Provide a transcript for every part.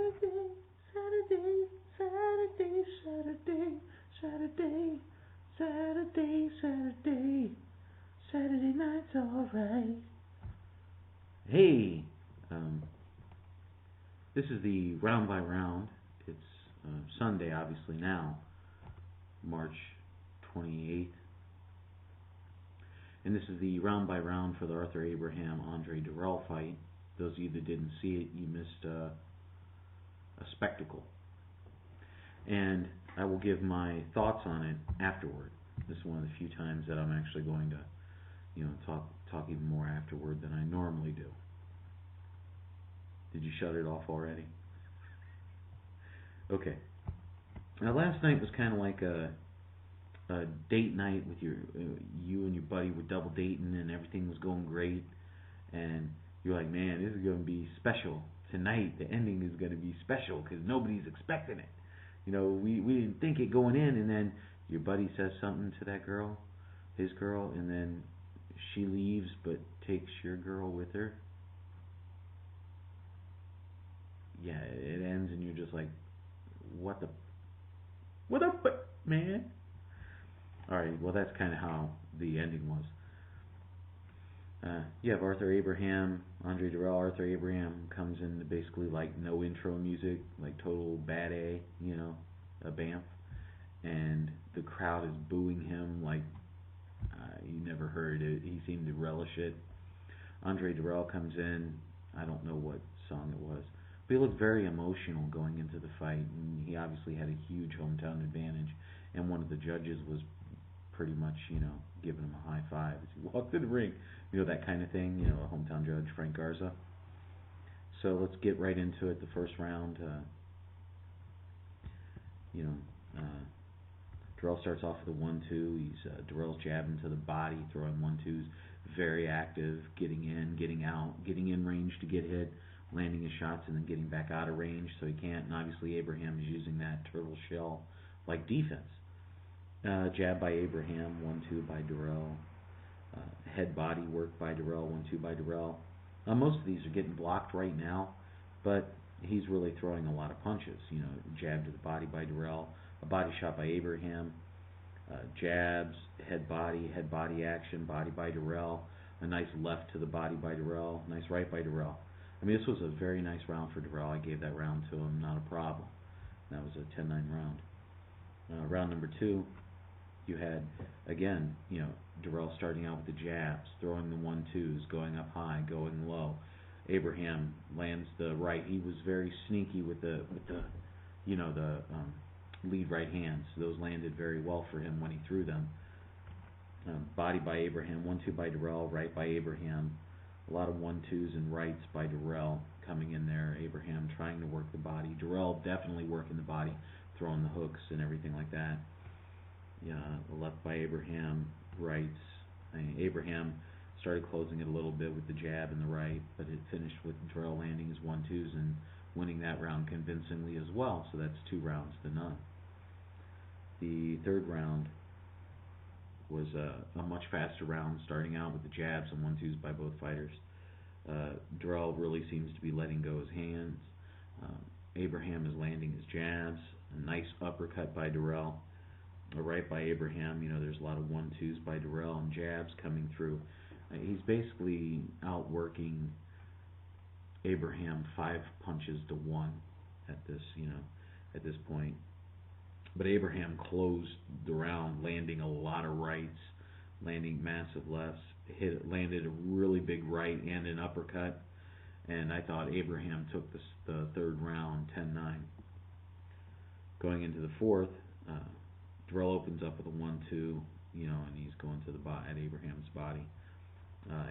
Saturday, Saturday, Saturday, Saturday, Saturday, Saturday, Saturday night's alright. Hey, this is the round by round. It's Sunday, obviously now, March 28th. And this is the round by round for the Arthur Abraham-Andre Dirrell fight. Those of you that didn't see it, you missed a spectacle. And I will give my thoughts on it afterward. This is one of the few times that I'm actually going to, talk even more afterward than I normally do. Did you shut it off already? Okay. Now last night was kind of like a date night with you and your buddy were double dating and everything was going great, and you're like, man, this is going to be special tonight. The ending is going to be special because nobody's expecting it. We didn't think it going in, and then your buddy says something to that girl, his girl, and then she leaves but takes your girl with her. Yeah, it ends and you're just like, what the man? Alright, well that's kind of how the ending was. You have Arthur Abraham, Andre Dirrell. Arthur Abraham comes in basically like no intro music, like total bad A, a bamf. And the crowd is booing him like you never heard it. He seemed to relish it. Andre Dirrell comes in, I don't know what song it was, but he looked very emotional going into the fight, and he obviously had a huge hometown advantage, and one of the judges was pretty much, giving him a high five as he walked in the ring. That kind of thing, a hometown judge, Frank Garza. So let's get right into it. The first round, Dirrell starts off with a 1-2. Dirrell's jabbing to the body, throwing 1-2s, very active, getting in, getting out, getting in range to get hit, landing his shots, and then getting back out of range so he can't. And obviously Abraham is using that turtle shell like defense. Jab by Abraham, 1-2 by Dirrell. Head body work by Dirrell, 1-2 by Dirrell. Most of these are getting blocked right now, but he's really throwing a lot of punches. Jab to the body by Dirrell, a body shot by Abraham, jabs, head body action, body by Dirrell, a nice left to the body by Dirrell, nice right by Dirrell. This was a very nice round for Dirrell. I gave that round to him, not a problem. That was a 10-9 round. Round number 2, you had, again, Dirrell starting out with the jabs, throwing the 1-2s, going up high, going low. Abraham lands the right. He was very sneaky with the lead right hands. Those landed very well for him when he threw them. Body by Abraham, 1-2 by Dirrell, right by Abraham. A lot of 1-2s and rights by Dirrell coming in there. Abraham trying to work the body. Dirrell definitely working the body, throwing the hooks and everything like that. Left by Abraham, rights. Abraham started closing it a little bit with the jab and the right, but it finished with Dirrell landing his 1-2s and winning that round convincingly as well. So that's 2 rounds to none. The third round was a much faster round, starting out with the jabs and 1-2s by both fighters. Dirrell really seems to be letting go his hands. Abraham is landing his jabs. A nice uppercut by Dirrell. A right by Abraham. There's a lot of 1-2s by Dirrell and jabs coming through. He's basically outworking Abraham 5 punches to 1 at this point. But Abraham closed the round, landing a lot of rights, landing massive lefts, landed a really big right and an uppercut, and I thought Abraham took the third round 10-9. Going into the fourth, Dirrell opens up with a 1-2, and he's going to at Abraham's body.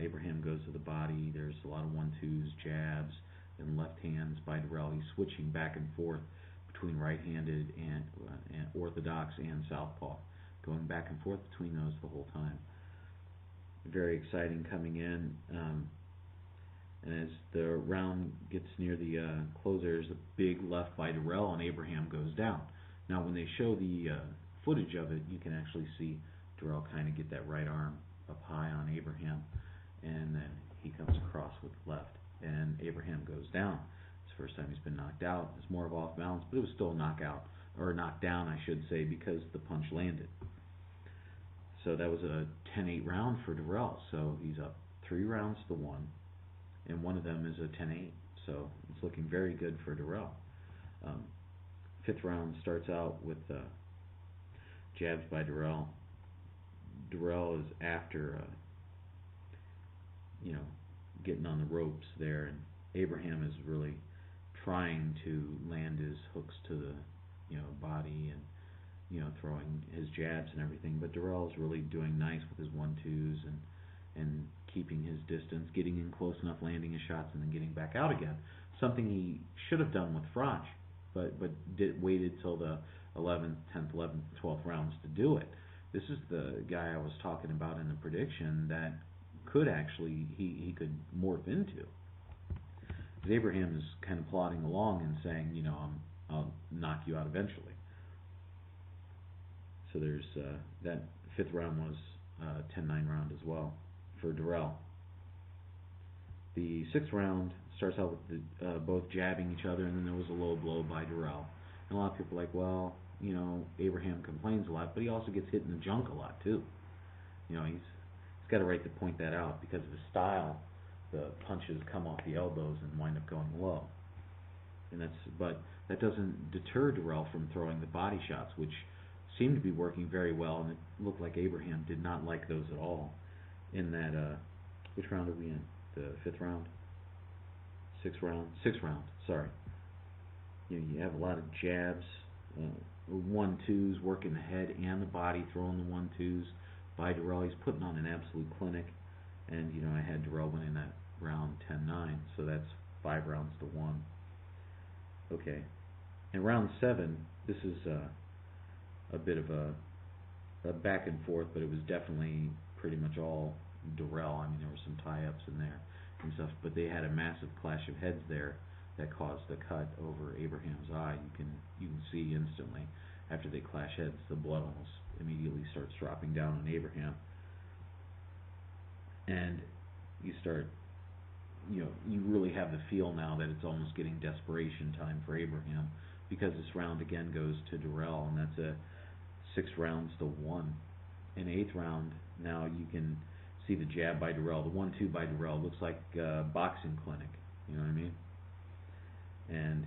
Abraham goes to the body. There's a lot of 1-2s, jabs, and left hands by Dirrell. He's switching back and forth between right-handed and orthodox and southpaw, going back and forth between those the whole time. Very exciting coming in. And as the round gets near the closer, there's a big left by Dirrell, and Abraham goes down. Now, when they show the footage of it, you can actually see Dirrell kind of get that right arm up high on Abraham, and then he comes across with the left, and Abraham goes down. As the first time he's been knocked out. It's more of off balance, but it was still a knockout, or a knockdown, I should say, because the punch landed. So that was a 10-8 round for Dirrell. So he's up 3 rounds to 1, and one of them is a 10-8. So it's looking very good for Dirrell. Fifth round starts out with jabs by Dirrell. Dirrell is after, getting on the ropes there, and Abraham is really trying to land his hooks to the, body, and throwing his jabs and everything. But Dirrell is really doing nice with his 1-2s and keeping his distance, getting in close enough, landing his shots, and then getting back out again. Something he should have done with Froch, but waited till the 11th, 10th, 11th, 12th rounds to do it. This is the guy I was talking about in the prediction that could actually, he could morph into. Because Abraham is kind of plodding along and saying, I'll knock you out eventually. So there's that fifth round was 10-9 round as well for Dirrell. The sixth round starts out with the, both jabbing each other, and then there was a low blow by Dirrell. And a lot of people are like, well, Abraham complains a lot, but he also gets hit in the junk a lot too. He's got a right to point that out because of his style. The punches come off the elbows and wind up going low. But that doesn't deter Dirrell from throwing the body shots, which seemed to be working very well, and it looked like Abraham did not like those at all. In that, which round are we in? The fifth round? Sixth round, sorry. You have a lot of jabs, 1-2s, working the head and the body, throwing the 1-2s by Dirrell. He's putting on an absolute clinic, and I had Dirrell winning that round 10-9, so that's 5 rounds to 1. Okay, in round 7, this is a bit of a back and forth, but it was definitely pretty much all Dirrell. I mean, there were some tie-ups in there and stuff, but they had a massive clash of heads there that caused the cut over Abraham's eye. You can see instantly after they clash heads, the blood almost immediately starts dropping down on Abraham, and you start, you really have the feel now that it's almost getting desperation time for Abraham, because this round again goes to Dirrell, and that's a 6 rounds to 1. In 8th round, now you can see the jab by Dirrell, the 1-2 by Dirrell looks like a boxing clinic. You know what I mean? And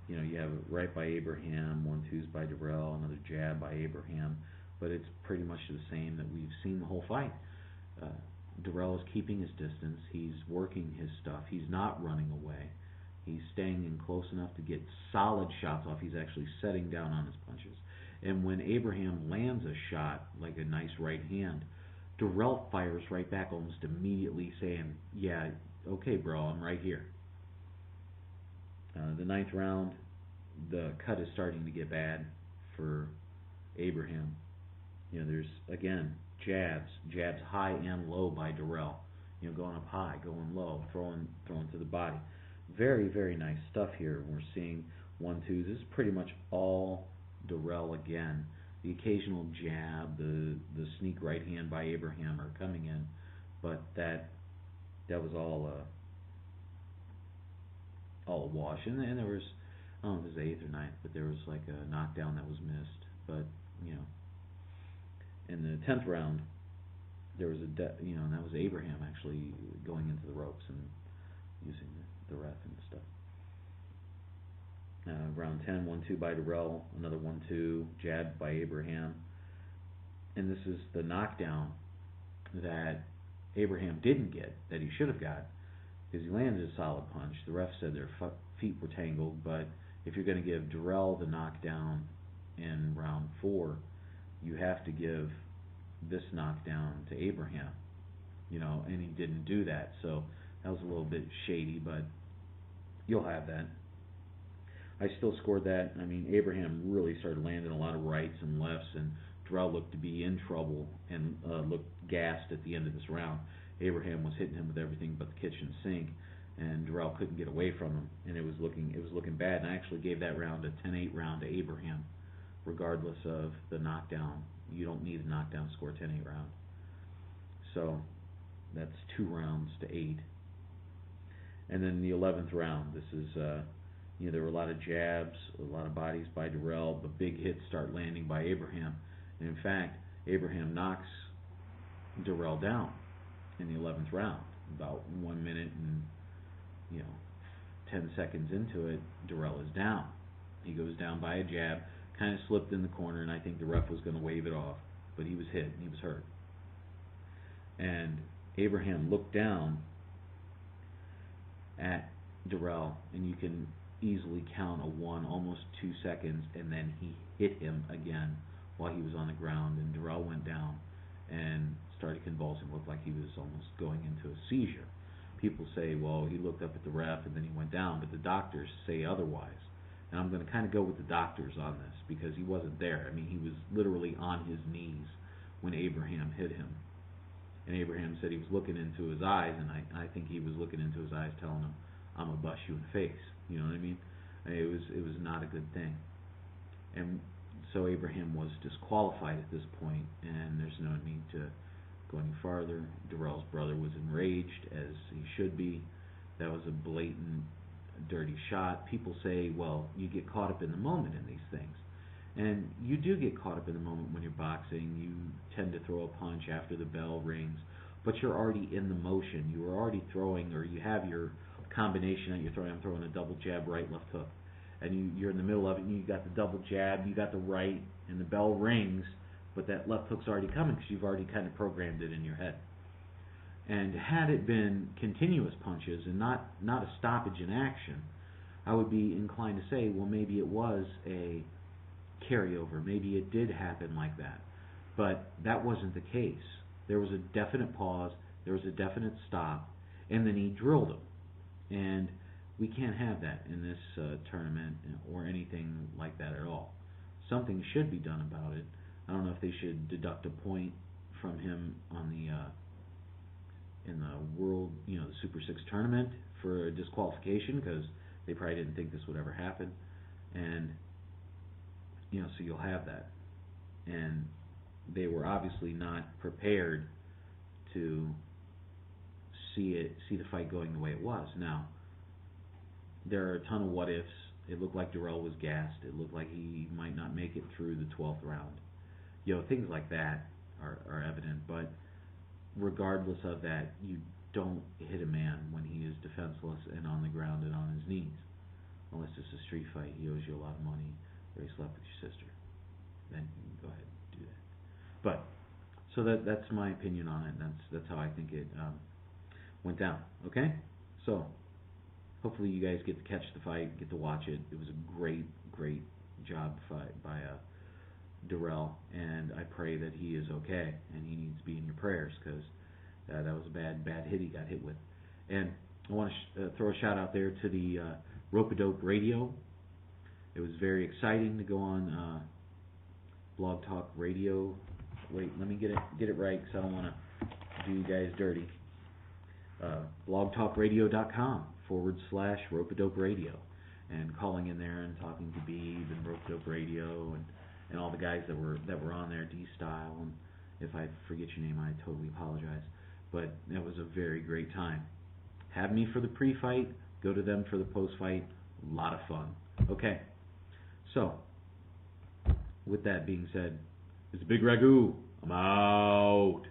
you have right by Abraham, 1-2s by Dirrell, another jab by Abraham, but it's pretty much the same that we've seen the whole fight. Dirrell is keeping his distance. He's working his stuff. He's not running away. He's staying in close enough to get solid shots off. He's actually setting down on his punches. And when Abraham lands a shot, like a nice right hand, Dirrell fires right back almost immediately, saying, yeah, okay, bro, I'm right here. The 9th round, the cut is starting to get bad for Abraham. There's, again, jabs high and low by Dirrell. Going up high, going low, throwing to the body. Very, very nice stuff here. We're seeing 1-2s. This is pretty much all Dirrell again. The occasional jab, the sneak right hand by Abraham are coming in, but that was all a wash. And there was, I don't know if it was 8th or 9th, but there was like a knockdown that was missed. But in the 10th round, there was and that was Abraham actually going into the ropes and using the ref and stuff. Round 10, 1-2 by Dirrell, another 1-2, jab by Abraham. And this is the knockdown that Abraham didn't get, that he should have got, because he landed a solid punch. The ref said their feet were tangled, but if you're going to give Dirrell the knockdown in round 4, you have to give this knockdown to Abraham, and he didn't do that. So that was a little bit shady, but you'll have that. I still scored that. I mean, Abraham really started landing a lot of rights and lefts, and Dirrell looked to be in trouble and looked gassed at the end of this round. Abraham was hitting him with everything but the kitchen sink, and Dirrell couldn't get away from him, and it was looking bad. And I actually gave that round a 10-8 round to Abraham, regardless of the knockdown. You don't need a knockdown score 10-8 round. So that's 2 rounds to 8. And then the 11th round, this is, there were a lot of jabs, a lot of bodies by Dirrell, but big hits start landing by Abraham. And in fact, Abraham knocks Dirrell down in the 11th round. About 1 minute and 10 seconds into it, Dirrell is down. He goes down by a jab, kind of slipped in the corner, and I think the ref was going to wave it off, but he was hit and he was hurt. And Abraham looked down at Dirrell, and you can easily count a 1, almost 2 seconds, and then he hit him again while he was on the ground, and Dirrell went down and started convulsing, looked like he was almost going into a seizure. People say, well, he looked up at the ref and then he went down, but the doctors say otherwise. And I'm going to kind of go with the doctors on this because he wasn't there. I mean, he was literally on his knees when Abraham hit him. And Abraham said he was looking into his eyes, and I think he was looking into his eyes telling him, I'm going to bust you in the face. You know what I mean? It was not a good thing. And so Abraham was disqualified at this point, and there's no need to go any farther. Dirrell's brother was enraged, as he should be. That was a blatant, dirty shot. People say, well, you get caught up in the moment in these things. And you do get caught up in the moment when you're boxing. You tend to throw a punch after the bell rings, but you're already in the motion. You are already throwing, or you have your combination that you're throwing. I'm throwing a double jab, right, left hook. And you're in the middle of it, and you got the double jab, you got the right, and the bell rings, but that left hook's already coming because you've already kind of programmed it in your head. And had it been continuous punches and not a stoppage in action, I would be inclined to say, well, maybe it was a carryover. Maybe it did happen like that. But that wasn't the case. There was a definite pause, there was a definite stop, and then he drilled him. And we can't have that in this tournament or anything like that at all. Something should be done about it. I don't know if they should deduct a point from him on the in the world, the Super 6 tournament for disqualification, because they probably didn't think this would ever happen. And so you'll have that. And they were obviously not prepared to see the fight going the way it was. Now, there are a ton of what ifs. It looked like Dirrell was gassed. It looked like he might not make it through the 12th round. Things like that are evident. But regardless of that, you don't hit a man when he is defenseless and on the ground and on his knees. Unless it's a street fight, he owes you a lot of money, or he slept with your sister. Then you can go ahead and do that. But so that's my opinion on it. That's how I think it went down. Okay, so hopefully you guys get to catch the fight, get to watch it. It was a great job fight by Dirrell, and I pray that he is okay, and he needs to be in your prayers, because that was a bad hit he got hit with. And I want to throw a shout out there to the Rope-A-Dope Radio. It was very exciting to go on Blog Talk Radio. Wait, let me get it right, because I don't want to do you guys dirty. blogtalkradio.com/Rope-A-Dope Radio, and calling in there and talking to Beeb and Rope-A-Dope Radio and all the guys that were on there, D-Style, and if I forget your name, I totally apologize. But it was a very great time. Have me for the pre-fight, go to them for the post-fight. A lot of fun. Okay, so with that being said, it's Bigragu. I'm out.